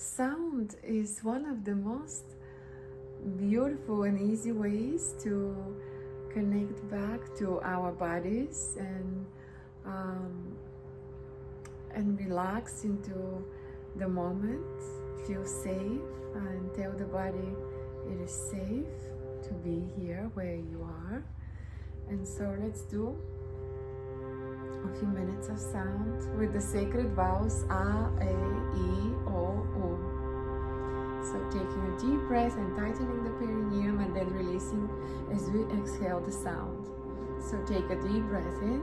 Sound is one of the most beautiful and easy ways to connect back to our bodies and relax into the moment, feel safe, and tell the body it is safe to be here where you are. And so let's do a few minutes of sound with the sacred vowels AEIOU. So taking a deep breath and tightening the perineum and then releasing as we exhale the sound. So take a deep breath in.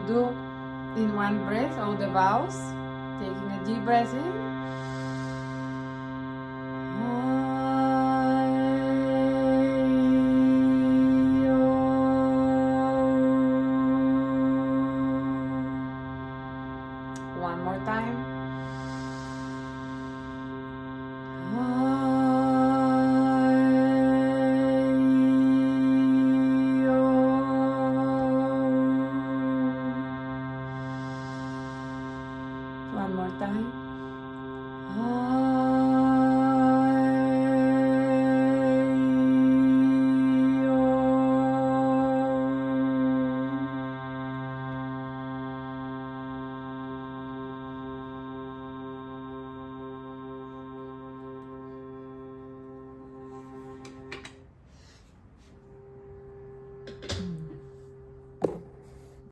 Do in one breath all the vowels, taking a deep breath in. One more time. One more time.